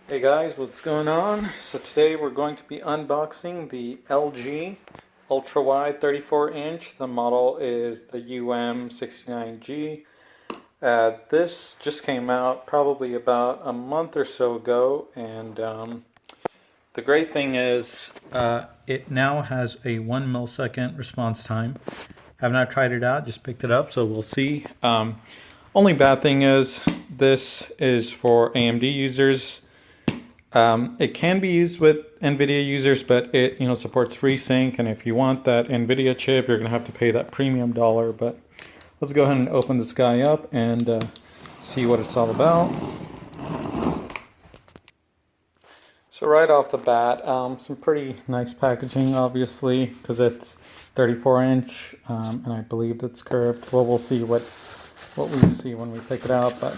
Hey guys, what's going on? So today we're going to be unboxing the LG Ultrawide 34-inch. The model is the UM69G. This just came out probably about a month or so ago, and the great thing is it now has a 1 millisecond response time. Have not tried it out, just picked it up, so we'll see. Only bad thing is this is for AMD users. It can be used with NVIDIA users, but it supports FreeSync, and if you want that NVIDIA chip, you're gonna have to pay that premium dollar. But let's go ahead and open this guy up and see what it's all about. So right off the bat, some pretty nice packaging, obviously, because it's 34-inch, and I believe it's curved. Well, we'll see what we see when we pick it out. But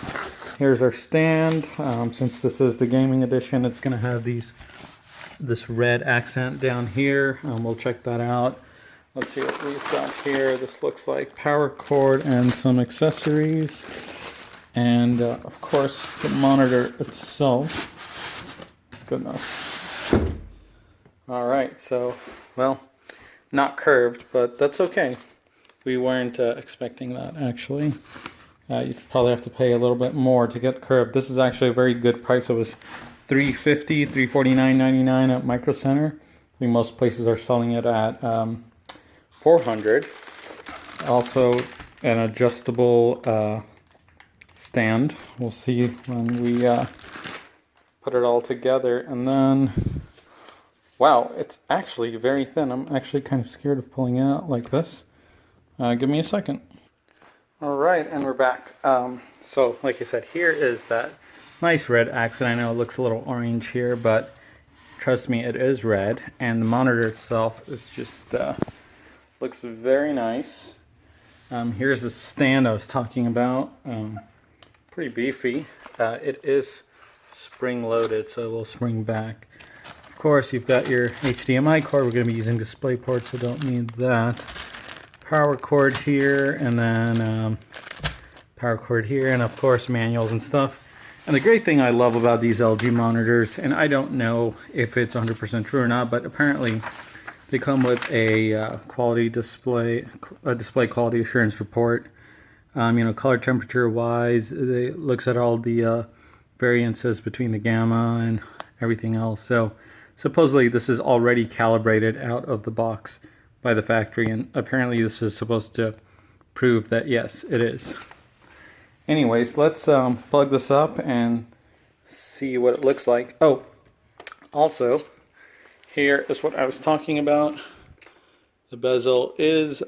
here's our stand. Since this is the gaming edition, it's going to have this red accent down here. We'll check that out. Let's see what we've got here. This looks like power cord and some accessories, and of course the monitor itself. Goodness. All right, so well, not curved, but that's okay. We weren't expecting that, actually. You'd probably have to pay a little bit more to get curved. This is actually a very good price. It was $350, $349.99 at Micro Center. I think most places are selling it at $400. Also, an adjustable stand. We'll see when we put it all together. And then, wow, it's actually very thin. I'm actually kind of scared of pulling it out like this. Give me a second. All right, and we're back. So, like I said, here is that nice red accent. I know it looks a little orange here, but trust me, it is red. And the monitor itself is just looks very nice. Here's the stand I was talking about. Pretty beefy. It is spring-loaded, so it will spring back. Of course, you've got your HDMI cord. We're going to be using DisplayPort, so don't need that. Power cord here, and then power cord here, and of course manuals and stuff. And the great thing I love about these LG monitors, and I don't know if it's 100% true or not, but apparently they come with a display quality assurance report. Color temperature wise, it looks at all the variances between the gamma and everything else. So supposedly this is already calibrated out of the box by the factory, and apparently this is supposed to prove that yes, it is. Anyways, let's plug this up and see what it looks like. Oh, also, here is what I was talking about. The bezel is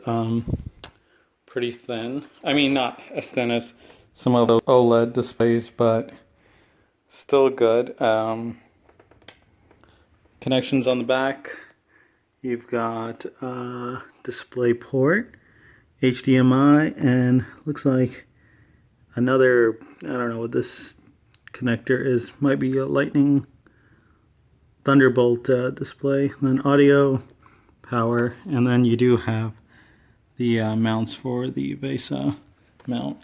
pretty thin. I mean, not as thin as some of those OLED displays, but still good. Connections on the back. You've got DisplayPort, HDMI, and looks like another, I don't know what this connector is, might be a Lightning Thunderbolt display. Then audio, power, and then you do have the mounts for the VESA mount.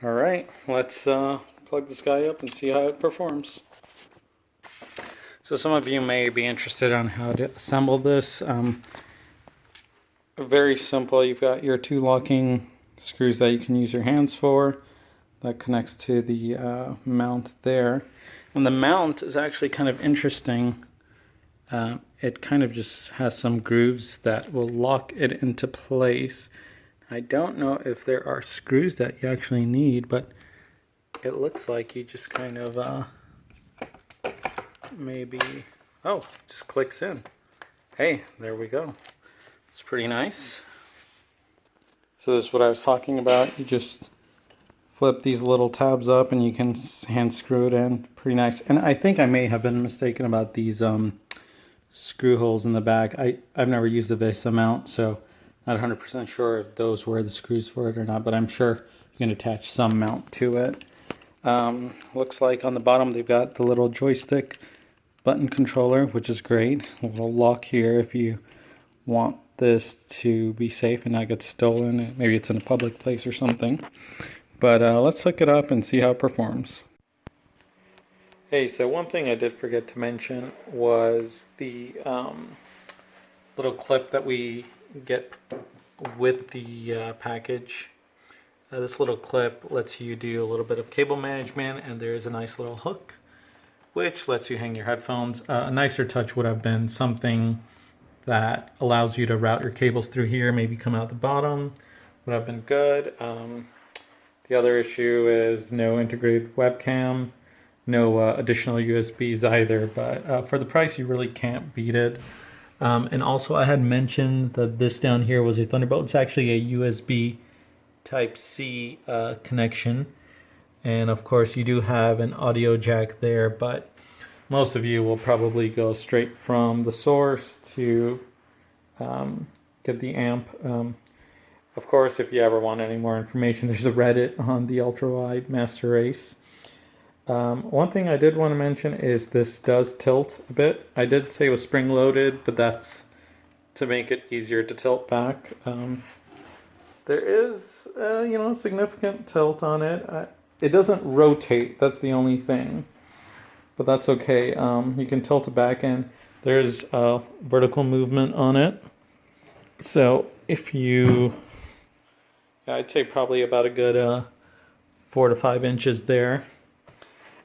All right, let's plug this guy up and see how it performs. So some of you may be interested on how to assemble this. Very simple. You've got your two locking screws that you can use your hands for. That connects to the mount there. And the mount is actually kind of interesting. It kind of just has some grooves that will lock it into place. I don't know if there are screws that you actually need, but it looks like you just kind of maybe, oh, just clicks in. Hey, there we go. It's pretty nice. So this is what I was talking about. You just flip these little tabs up and you can hand screw it in. Pretty nice. And I think I may have been mistaken about these screw holes in the back. I've never used the VESA mount, so not 100% sure if those were the screws for it or not, but I'm sure you can attach some mount to it. Looks like on the bottom they've got the little joystick button controller, which is great. A little lock here if you want this to be safe and not get stolen. Maybe it's in a public place or something. But let's hook it up and see how it performs. Hey, so one thing I did forget to mention was the little clip that we get with the package. This little clip lets you do a little bit of cable management, and there is a nice little hook which lets you hang your headphones. A nicer touch would have been something that allows you to route your cables through here, maybe come out the bottom. Would have been good. The other issue is no integrated webcam, no additional USBs either, but for the price you really can't beat it. And also I had mentioned that this down here was a Thunderbolt. It's actually a USB Type-C connection. And of course you do have an audio jack there, but most of you will probably go straight from the source to get the amp. Of course, if you ever want any more information, there's a Reddit on the Ultrawide Master Race. One thing I did want to mention is this does tilt a bit. I did say it was spring loaded, but that's to make it easier to tilt back. There is, significant tilt on it. It doesn't rotate, that's the only thing. But that's okay. You can tilt it back and there's a vertical movement on it. So if you, I'd say probably about a good 4 to 5 inches there.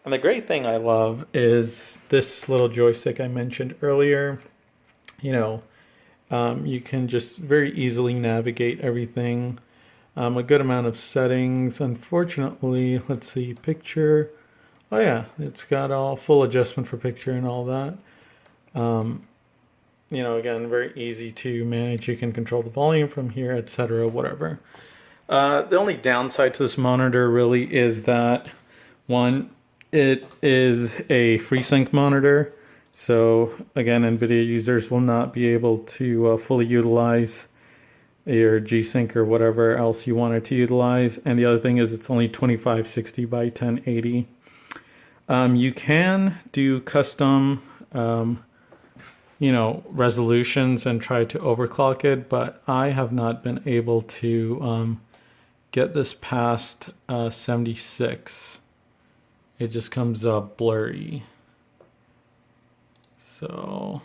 And the great thing I love is this little joystick I mentioned earlier. You can just very easily navigate everything. A good amount of settings. Unfortunately, let's see, picture. Oh yeah, it's got all full adjustment for picture and all that. Again, very easy to manage. You can control the volume from here, etc., whatever. The only downside to this monitor really is that, one, it is a FreeSync monitor. So again, NVIDIA users will not be able to fully utilize your G-Sync or whatever else you wanted to utilize. And the other thing is it's only 2560 by 1080. You can do custom, resolutions and try to overclock it, but I have not been able to get this past 76. It just comes up blurry. So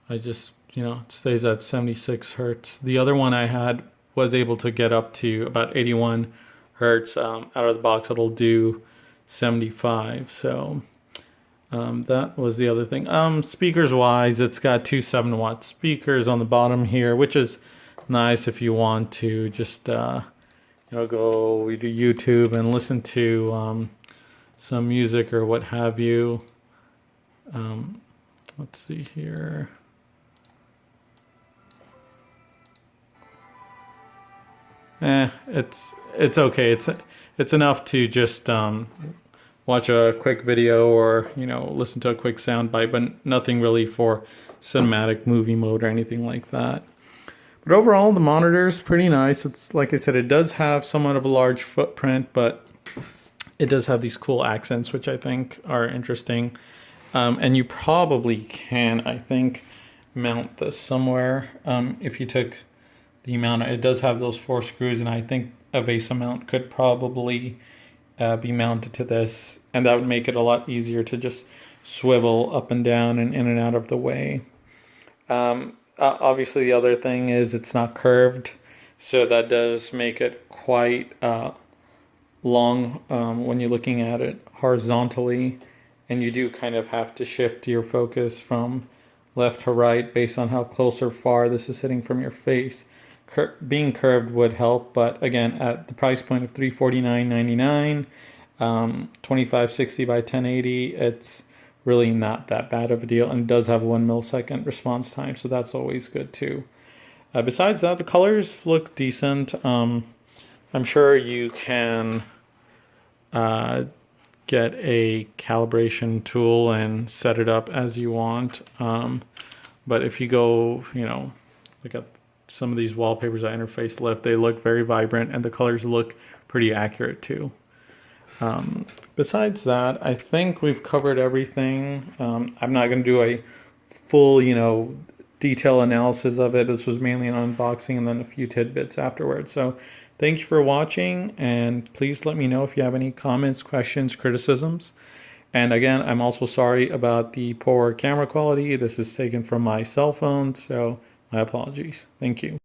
I just, it stays at 76 hertz. The other one I had was able to get up to about 81 hertz. Out of the box, it'll do 75. So that was the other thing. Speakers wise, it's got two 7-watt speakers on the bottom here, which is nice if you want to just go to YouTube and listen to some music or what have you. Let's see here. It's okay. It's enough to just watch a quick video or listen to a quick sound bite, but nothing really for cinematic movie mode or anything like that. But overall, the monitor is pretty nice. It's like I said, it does have somewhat of a large footprint, but it does have these cool accents, which I think are interesting. And you probably can, I think, mount this somewhere. If you took the mount, it does have those 4 screws, and I think a VESA mount could probably be mounted to this, and that would make it a lot easier to just swivel up and down and in and out of the way. Obviously, the other thing is it's not curved, so that does make it quite long when you're looking at it horizontally, and you do kind of have to shift your focus from left to right based on how close or far this is sitting from your face. Being curved would help, but again, at the price point of $349.99, 2560 by 1080, it's really not that bad of a deal, and does have 1 millisecond response time, so that's always good too. Besides that, the colors look decent. I'm sure you can get a calibration tool and set it up as you want, but if you go, look at some of these wallpapers I interface lift, they look very vibrant and the colors look pretty accurate too. Besides that, I think we've covered everything. I'm not going to do a full, detail analysis of it. This was mainly an unboxing and then a few tidbits afterwards. So thank you for watching, and please let me know if you have any comments, questions, criticisms. And again, I'm also sorry about the poor camera quality. This is taken from my cell phone, so my apologies. Thank you.